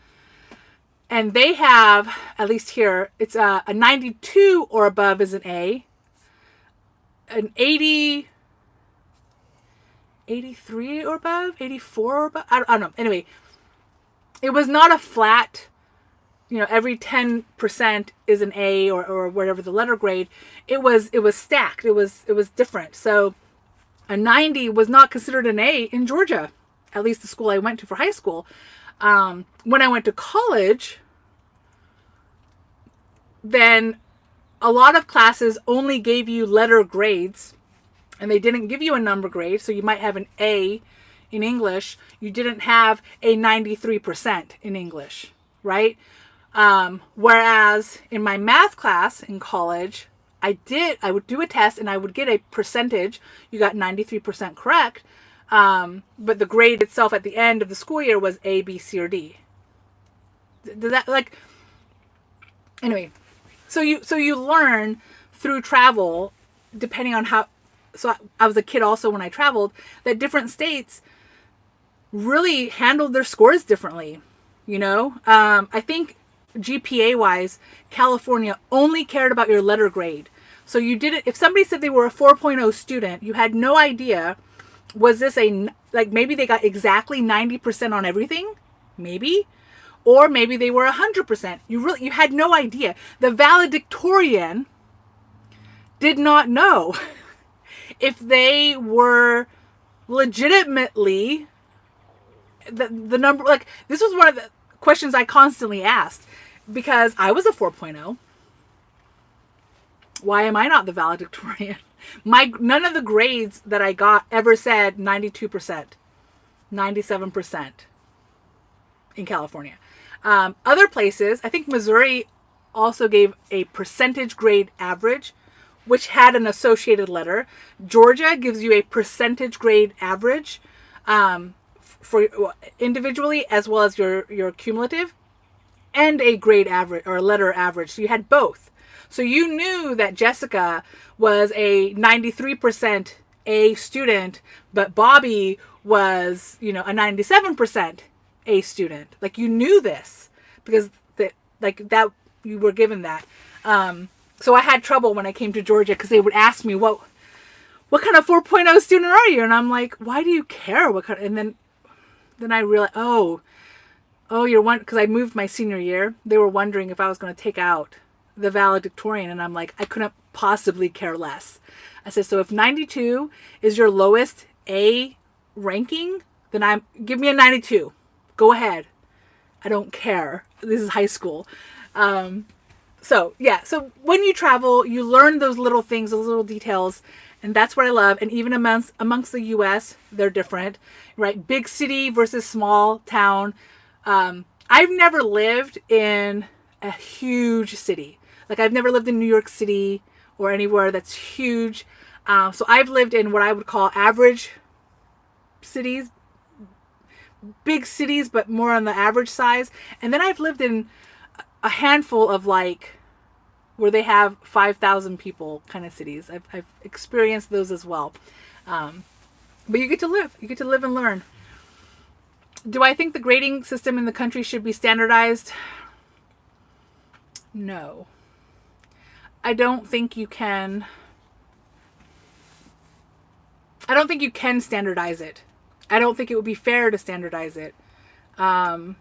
and they have, at least here, it's a 92 or above is an A, an 80, 83 or above, 84 or above, I don't know. Anyway, it was not a flat, you know, every 10% is an A or whatever the letter grade. It was stacked. It was different. So a 90 was not considered an A in Georgia, at least the school I went to for high school. When I went to college, then a lot of classes only gave you letter grades, and they didn't give you a number grade. So you might have an A in English. You didn't have a 93% in English, right? Whereas in my math class in college, I would do a test and I would get a percentage. You got 93% correct. But the grade itself at the end of the school year was A, B, C, or D. Does that, like, anyway, so you learn through travel, depending on how, so I was a kid also when I traveled, that different states really handled their scores differently, you know? I think GPA wise, California only cared about your letter grade. So you didn't, if somebody said they were a 4.0 student, you had no idea, was this like maybe they got exactly 90% on everything? Maybe. Or maybe they were 100%. You had no idea. The valedictorian did not know if they were legitimately the number, like, this was one of the questions I constantly asked because I was a 4.0. Why am I not the valedictorian? None of the grades that I got ever said 92%, 97% in California. Other places, I think Missouri also gave a percentage grade average, which had an associated letter. Georgia gives you a percentage grade average for individually as well as your cumulative, and a grade average or a letter average. So you had both. So you knew that Jessica was a 93% A student, but Bobby was, a 97% A student. Like, you knew this because that you were given that. So I had trouble when I came to Georgia because they would ask me, what kind of 4.0 student are you? And I'm like, why do you care? What kind? And then I realized, oh, you're one, because I moved my senior year. They were wondering if I was going to take out the valedictorian, and I'm like, I couldn't possibly care less. I said, so if 92 is your lowest A ranking, then give me a 92. Go ahead. I don't care. This is high school. So when you travel, you learn those little things, those little details, and that's what I love. And even amongst the U.S., they're different, right? Big city versus small town. I've never lived in a huge city. Like, I've never lived in New York City or anywhere that's huge. So I've lived in what I would call average cities, big cities, but more on the average size. And then I've lived in a handful of, like, where they have 5,000 people kind of cities. I've experienced those as well. But you get to live. You get to live and learn. Do I think the grading system in the country should be standardized? No. I don't think you can standardize it. I don't think it would be fair to standardize it. Yeah.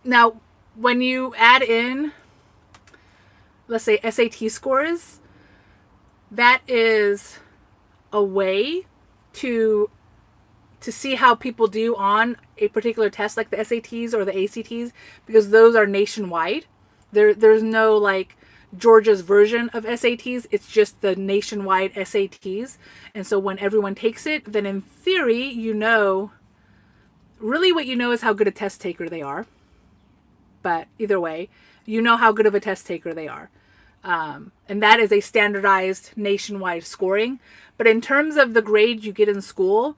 Now, when you add in, let's say, SAT scores, that is a way to see how people do on a particular test, like the SATs or the ACTs, because those are nationwide. There's no, like, Georgia's version of SATs. It's just the nationwide SATs. And so when everyone takes it, then in theory, really what you know is how good a test taker they are. But either way, you know how good of a test taker they are. And that is a standardized nationwide scoring. But in terms of the grade you get in school,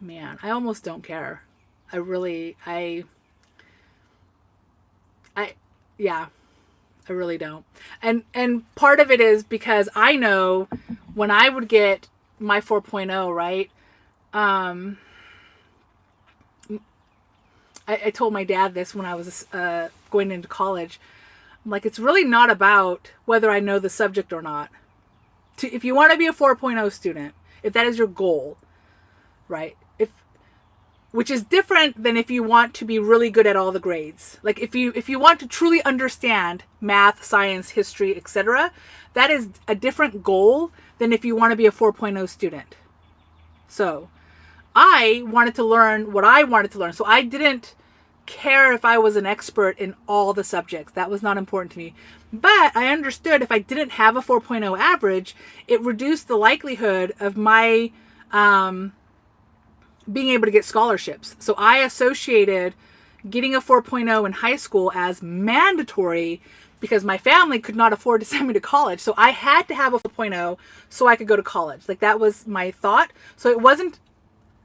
man, I almost don't care. I really don't. And part of it is because I know when I would get my 4.0, right? I told my dad this when I was going into college. I'm like, it's really not about whether I know the subject or not. If you want to be a 4.0 student, if that is your goal, right? Which is different than if you want to be really good at all the grades. Like, if you want to truly understand math, science, history, etc., that is a different goal than if you want to be a 4.0 student. So I wanted to learn what I wanted to learn. So I didn't care if I was an expert in all the subjects. That was not important to me. But I understood if I didn't have a 4.0 average, it reduced the likelihood of my being able to get scholarships. So I associated getting a 4.0 in high school as mandatory because my family could not afford to send me to college. So I had to have a 4.0 so I could go to college. Like, that was my thought. So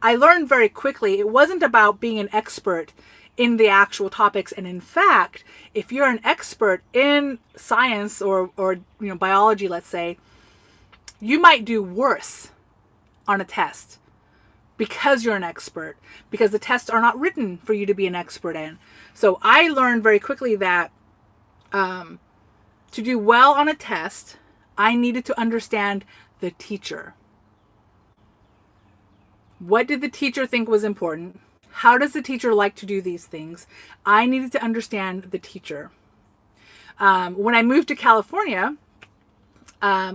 I learned very quickly, it wasn't about being an expert in the actual topics. And in fact, if you're an expert in science or biology, let's say, you might do worse on a test because you're an expert, because the tests are not written for you to be an expert in. So I learned very quickly that to do well on a test, I needed to understand the teacher. What did the teacher think was important? How does the teacher like to do these things? I needed to understand the teacher. When I moved to California,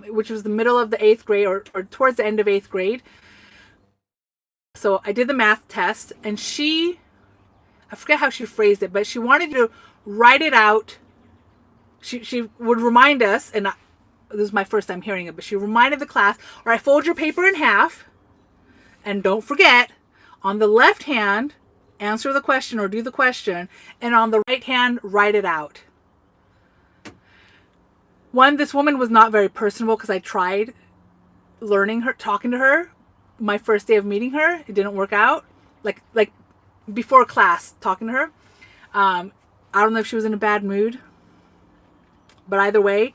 which was the middle of the 8th grade or towards the end of 8th grade. So I did the math test, and I forget how she phrased it, but she wanted you to write it out. She would remind us, and this is my first time hearing it, but she reminded the class, all right, fold your paper in half, and don't forget, on the left hand, answer the question or do the question, and on the right hand, write it out. This woman was not very personable because I tried talking to her my first day of meeting her. It didn't work out. Like before class, talking to her. I don't know if she was in a bad mood, but either way.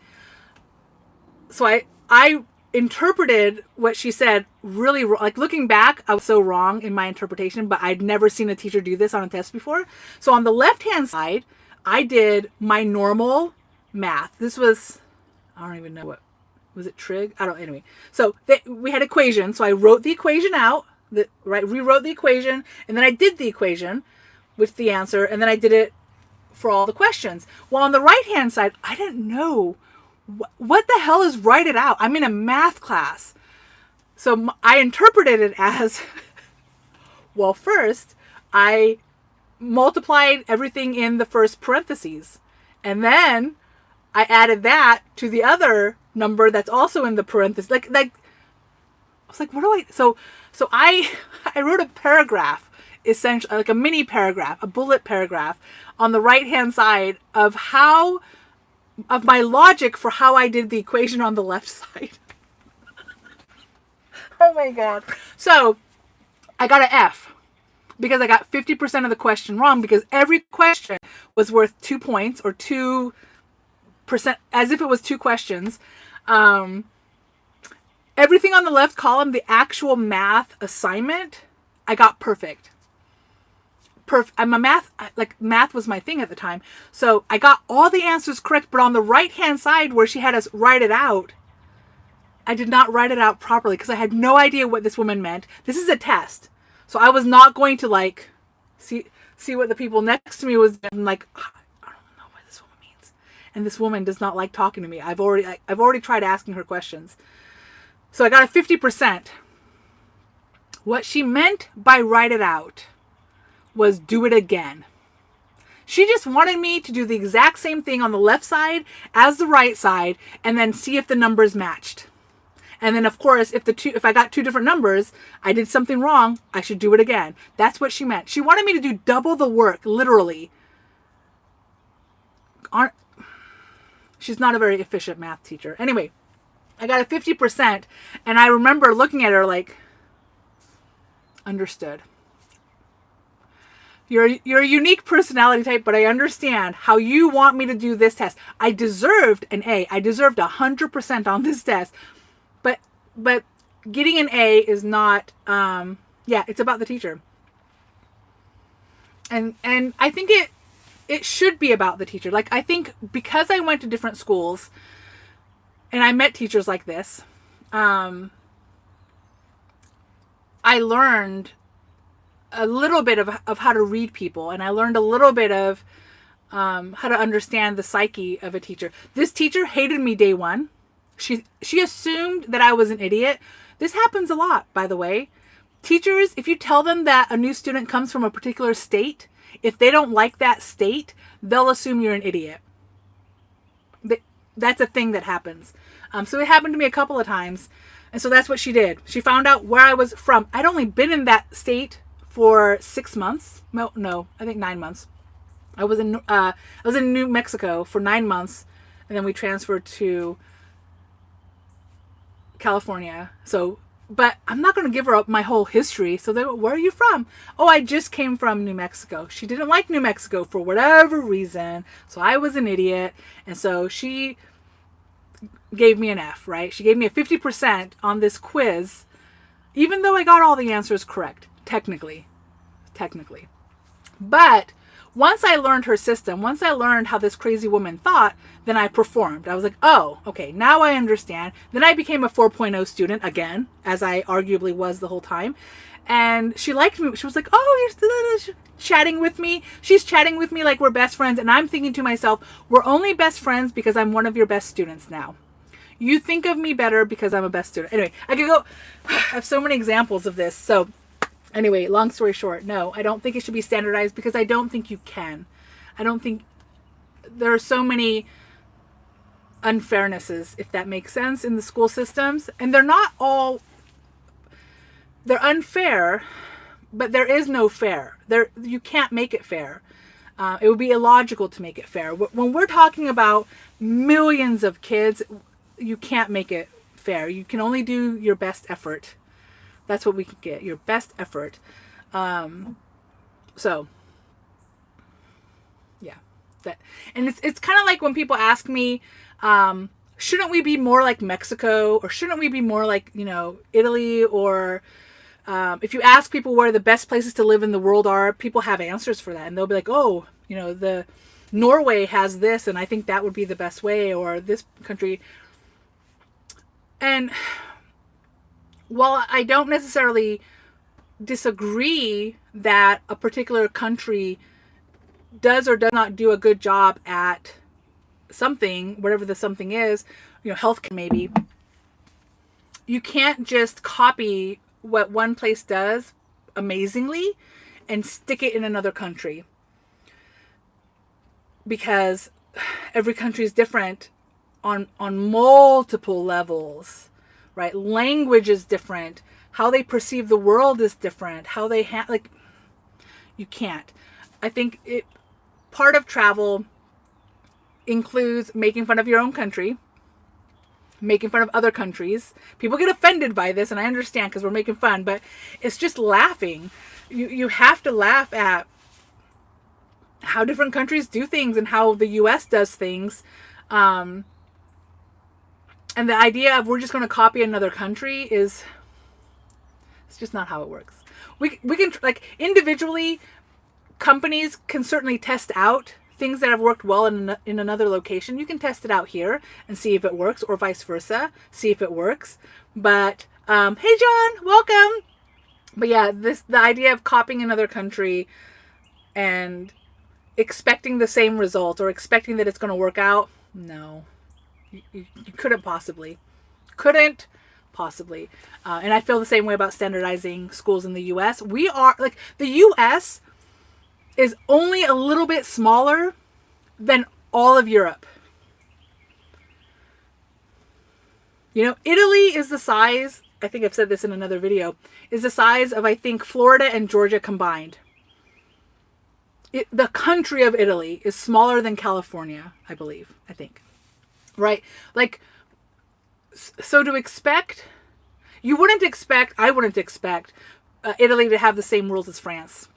So I interpreted what she said really, like looking back, I was so wrong in my interpretation, but I'd never seen a teacher do this on a test before. So on the left-hand side, I did my normal math. This was, I don't even know what, was it trig? I don't, anyway. So we had equations. So I wrote the equation out, rewrote the equation, and then I did the equation with the answer, and then I did it for all the questions. Well, on the right-hand side, I didn't know what the hell is write it out. I'm in a math class. So I interpreted it as, well, first, I multiplied everything in the first parentheses, and then I added that to the other number that's also in the parentheses. Like I was like, what do I? So I wrote a paragraph, essentially like a mini paragraph, a bullet paragraph on the right hand side of my logic for how I did the equation on the left side. Oh my god! So I got an F because I got 50% of the question wrong, because every question was worth 2 points or 2%, as if it was 2 questions. Everything on the left column, the actual math assignment, I got perfect. I'm a math was my thing at the time. So I got all the answers correct, but on the right hand side where she had us write it out, I did not write it out properly because I had no idea what this woman meant. This is a test. So I was not going to see what the people next to me was like, I don't know what this woman means. And this woman does not like talking to me. I've already tried asking her questions. So I got a 50%. What she meant by write it out was do it again. She just wanted me to do the exact same thing on the left side as the right side, and then see if the numbers matched. And then of course, if I got 2 different numbers, I did something wrong, I should do it again. That's what she meant. She wanted me to do double the work, literally. She's not a very efficient math teacher. Anyway, I got a 50%, and I remember looking at her like, understood. You're a unique personality type, but I understand how you want me to do this test. I deserved an A. I deserved 100% on this test. But getting an A is not, it's about the teacher. And I think it should be about the teacher. Like, I think because I went to different schools and I met teachers like this, I learned a little bit of how to read people, and I learned a little bit of how to understand the psyche of a teacher. This teacher hated me day one. She assumed that I was an idiot. This happens a lot, by the way. Teachers, if you tell them that a new student comes from a particular state, if they don't like that state, they'll assume you're an idiot. That's a thing that happens. So it happened to me a couple of times, and so that's what she did. She found out where I was from. I'd only been in that state for 6 months. No, I think 9 months. I was in New Mexico for 9 months, and then we transferred to California. So, but I'm not going to give her up my whole history. So where are you from? Oh, I just came from New Mexico. She didn't like New Mexico for whatever reason. So I was an idiot. And so she gave me an F, right? She gave me a 50% on this quiz, even though I got all the answers correct, technically. But once I learned her system, once I learned how this crazy woman thought, then I performed. I was like, oh, okay, now I understand. Then I became a 4.0 student again, as I arguably was the whole time. And she liked me. She was like, oh, you're chatting with me. She's chatting with me like we're best friends. And I'm thinking to myself, we're only best friends because I'm one of your best students now. You think of me better because I'm a best student. Anyway, I could go, I have so many examples of this. So anyway, long story short, no, I don't think it should be standardized because I don't think you can. I don't think there are so many unfairnesses, if that makes sense, in the school systems. And they're not all, they're unfair, but there is no fair. You can't make it fair. It would be illogical to make it fair. When we're talking about millions of kids, you can't make it fair. You can only do your best effort. That's what we can get, your best effort. So, yeah. And it's kind of like when people ask me, shouldn't we be more like Mexico? Or shouldn't we be more like, Italy? Or if you ask people where the best places to live in the world are, people have answers for that. And they'll be like, oh, the Norway has this, and I think that would be the best way, or this country. And while I don't necessarily disagree that a particular country does or does not do a good job at something, whatever the something is, healthcare maybe, you can't just copy what one place does amazingly and stick it in another country, because every country is different on multiple levels, right? Language is different. How they perceive the world is different. How they you can't. I think part of travel includes making fun of your own country, making fun of other countries. People get offended by this, and I understand because we're making fun, but it's just laughing. You have to laugh at how different countries do things and how the U.S. does things. And the idea of we're just going to copy another country it's just not how it works. We can, individually, companies can certainly test out things that have worked well in another location. You can test it out here and see if it works, or vice versa, see if it works. But, hey John, welcome. But yeah, the idea of copying another country and expecting the same result or expecting that it's going to work out, no. You couldn't possibly. And I feel the same way about standardizing schools in the U.S. The U.S. is only a little bit smaller than all of Europe. Italy is the size, I think I've said this in another video, is the size of, I think, Florida and Georgia combined. The country of Italy is smaller than California, I think. Right? So I wouldn't expect Italy to have the same rules as France.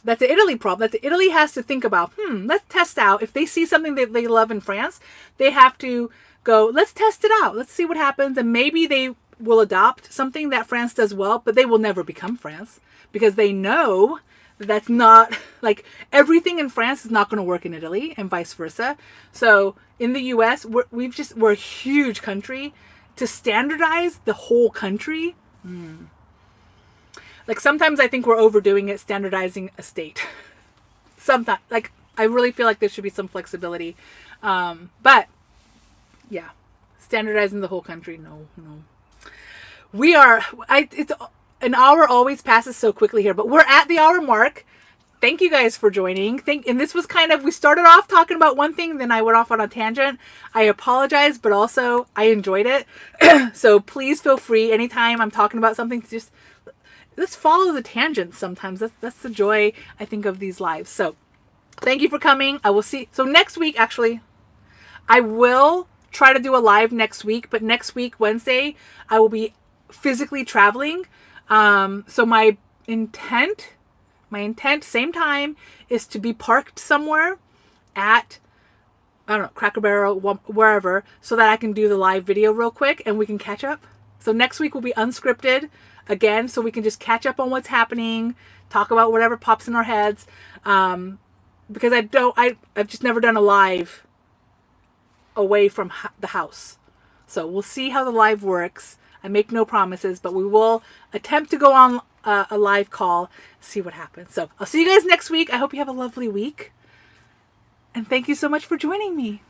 That's the Italy problem. Italy has to think about, let's test out. If they see something that they love in France, they have to go, let's test it out. Let's see what happens. And maybe they will adopt something that France does well, but they will never become France because they know that's not, everything in France is not going to work in Italy and vice versa. So in the US, we're a huge country. To standardize the whole country, sometimes I think we're overdoing it, standardizing a state. Sometimes, I really feel like there should be some flexibility. But yeah, standardizing the whole country, no. It's an hour always passes so quickly here, but we're at the hour mark. Thank you guys for joining. And this was we started off talking about one thing, then I went off on a tangent. I apologize, but also I enjoyed it. So please feel free anytime I'm talking about something to just let's follow the tangents sometimes. That's the joy, I think, of these lives. So thank you for coming. I will see. So next week, actually, I will try to do a live next week, but next week, Wednesday, I will be physically traveling. So my intent, same time, is to be parked somewhere at, I don't know, Cracker Barrel, wherever, so that I can do the live video real quick and we can catch up. So next week will be unscripted again, so we can just catch up on what's happening, talk about whatever pops in our heads. Because I've just never done a live away from the house. So we'll see how the live works. I make no promises, but we will attempt to go on a live call, see what happens. So I'll see you guys next week. I hope you have a lovely week. And thank you so much for joining me.